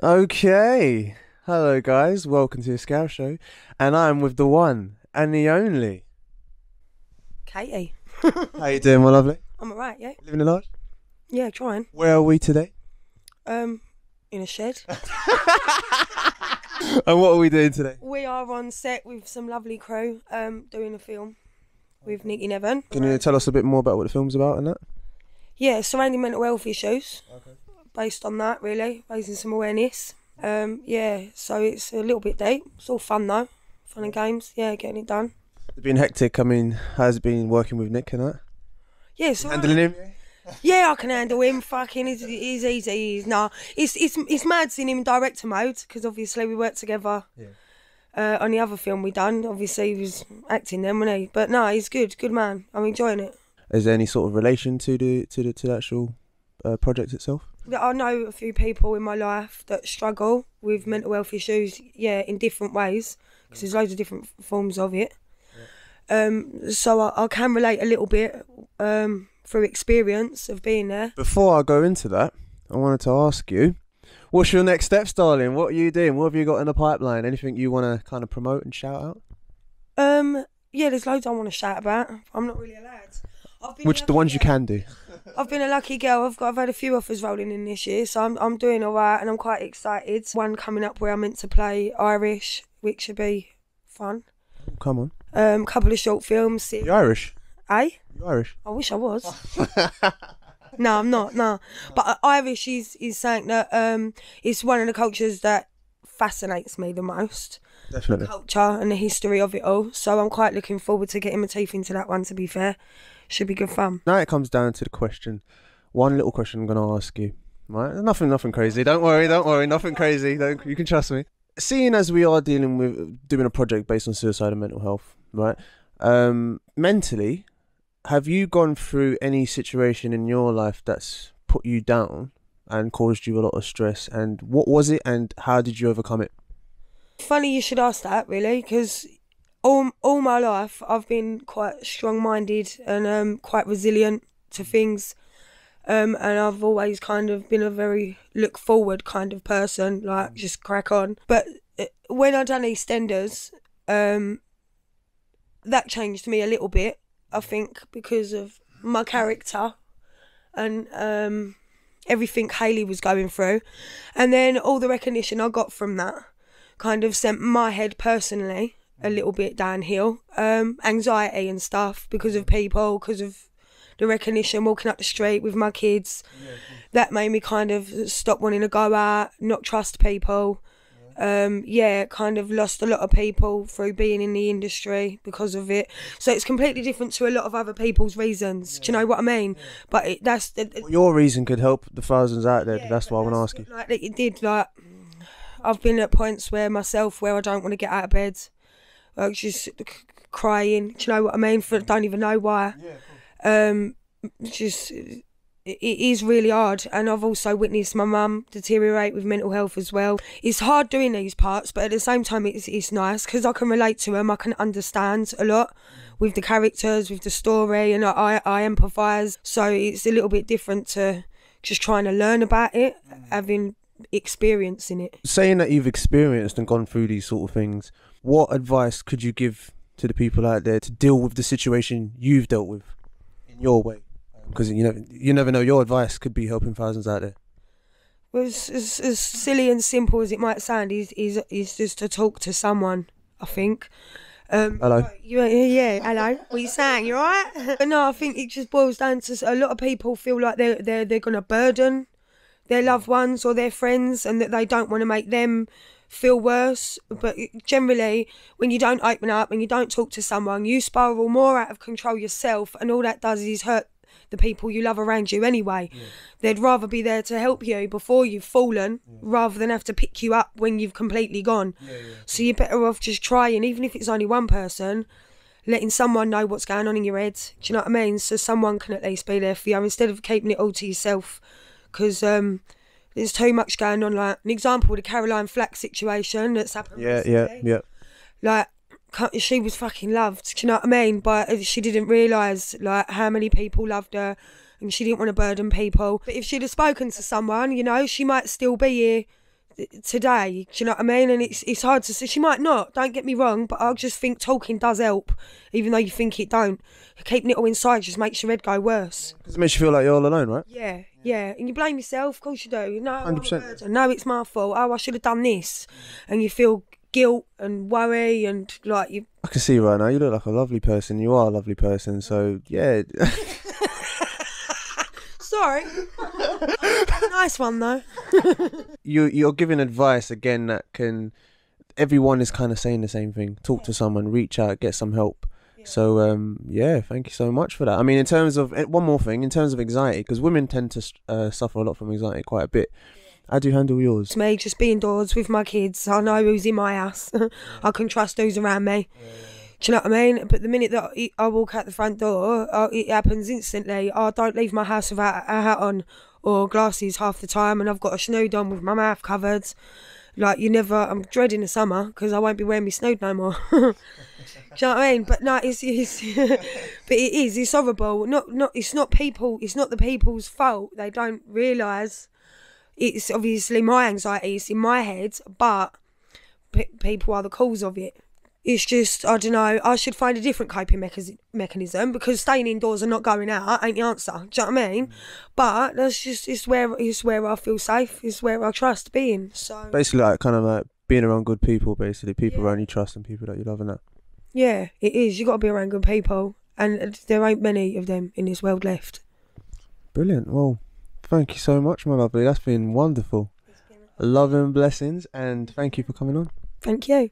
Okay. Hello, guys. Welcome to the Scout Show. And I'm with the one and the only. Katie. How you doing, my lovely? I'm alright, yeah? Living the life? Yeah, trying. Where are we today? In a shed. And what are we doing today? We are on set with some lovely crew, doing a film with Nicky Nevin. Can you tell us a bit more about what the film's about and that? Yeah, surrounding mental health issues. Okay. Based on that, really, raising some awareness. Yeah, so it's a little bit deep. It's all fun though. Fun and games, yeah, getting it done. It's been hectic. I mean, has been working with Nick and that? Yeah, so Handling him? yeah, I can handle him. Fucking, he's easy. It's mad seeing him in director mode because obviously we worked together. Yeah. On the other film we done, obviously he was acting then, wasn't he? But no, he's good man. I'm enjoying it. Is there any sort of relation to the actual project itself? I know a few people in my life that struggle with mental health issues, yeah, in different ways because there's loads of different forms of it. Yeah. So I can relate a little bit. Through experience of being there. Before I go into that, I wanted to ask you, what's your next steps, darling? What are you doing? What have you got in the pipeline? Anything you want to kind of promote and shout out? Yeah, there's loads I want to shout about. I'm not really allowed. Which the ones you can do? I've been a lucky girl. I've had a few offers rolling in this year, so I'm doing all right, and I'm quite excited. One coming up where I'm meant to play Irish, which should be fun. Come on. Couple of short films. You Irish? Eh? You Irish? I wish I was. No, I'm not. No, but Irish is something that it's one of the cultures that fascinates me the most. Definitely. The culture and the history of it all. So I'm quite looking forward to getting my teeth into that one. To be fair, should be good fun. Now it comes down to the question. One little question I'm going to ask you. Right? Nothing crazy. Don't worry. Nothing crazy. You can trust me. Seeing as we are dealing with doing a project based on suicide and mental health, right? Mentally, have you gone through any situation in your life that's put you down and caused you a lot of stress? And what was it and how did you overcome it? Funny you should ask that, really, because all my life I've been quite strong-minded and quite resilient to things. And I've always kind of been a very look-forward kind of person, like just crack on. But when I done EastEnders, that changed me a little bit. I think because of my character and everything Hayley was going through. And then all the recognition I got from that kind of sent my head personally a little bit downhill. Anxiety and stuff because of people, because of the recognition, walking up the street with my kids. That made me kind of stop wanting to go out, not trust people. Kind of lost a lot of people through being in the industry because of it. So it's completely different to a lot of other people's reasons. Do you know what I mean? But that's your reason could help the thousands out there. That's what I want to ask you. Like it did. Like I've been at points where I don't want to get out of bed, like just crying. Do you know what I mean? Don't even know why. Just. It is really hard, and I've also witnessed my mum deteriorate with mental health as well. It's hard doing these parts, but at the same time it's nice because I can relate to them. I can understand a lot with the characters, with the story, and I empathise. So it's a little bit different to just trying to learn about it, having experience in it. Saying that you've experienced and gone through these sort of things, what advice could you give to the people out there to deal with the situation you've dealt with in your way? Because you never know, your advice could be helping thousands out there. Well, as silly and simple as it might sound, is just to talk to someone, I think. Hello. Yeah, hello. What are you saying? You alright? But no, I think it just boils down to a lot of people feel like they're going to burden their loved ones or their friends, and that they don't want to make them feel worse. But generally, when you don't open up and you don't talk to someone, you spiral more out of control yourself, and all that does is hurt the people you love around you anyway. They'd rather be there to help you before you've fallen rather than have to pick you up when you've completely gone. So you're better off just trying, even if it's only one person, letting someone know what's going on in your head. Do you know what I mean? So someone can at least be there for you instead of keeping it all to yourself, because there's too much going on. Like an example, the Caroline Flack situation that's happened recently. Like she was fucking loved, do you know what I mean? But she didn't realise like how many people loved her, and she didn't want to burden people. But if she'd have spoken to someone, she might still be here today. Do you know what I mean? And it's hard to say. She might not. Don't get me wrong, but I just think talking does help, even though you think it don't. Keeping it all inside just makes your head go worse. Because it makes you feel like you're all alone, right? Yeah, yeah. And you blame yourself. Of course you do. No, 100%. No, it's my fault. Oh, I should have done this, and you feel guilt and worry and like you. I can see right now you look like a lovely person. You are a lovely person. So yeah. Sorry. Nice one though. You're giving advice again that can. Everyone is kind of saying the same thing. Talk to someone, reach out, get some help. Yeah. So yeah, thank you so much for that. I mean, in terms of one more thing, in terms of anxiety, because women tend to suffer a lot from anxiety quite a bit. How do you handle yours? It's me, just be indoors with my kids. I know who's in my house. I can trust who's around me. Do you know what I mean? But the minute that I walk out the front door, it happens instantly. I don't leave my house without a hat on or glasses half the time, and I've got a snood on with my mouth covered. Like, I'm dreading the summer because I won't be wearing my snood no more. Do you know what I mean? But no, it's but it's horrible. It's not the people's fault. They don't realise it's obviously my anxiety. It's in my head, but people are the cause of it. It's just, I don't know, I should find a different coping mechanism because staying indoors and not going out ain't the answer. Do you know what I mean? But that's just, it's where I feel safe. It's where I trust being. So basically, like kind of like being around good people. Basically, people around you trust and people that you love and that. Yeah, it is. You got to be around good people, and there ain't many of them in this world left. Brilliant. Well, thank you so much, my lovely. That's been wonderful. Love and blessings, and thank you for coming on. Thank you.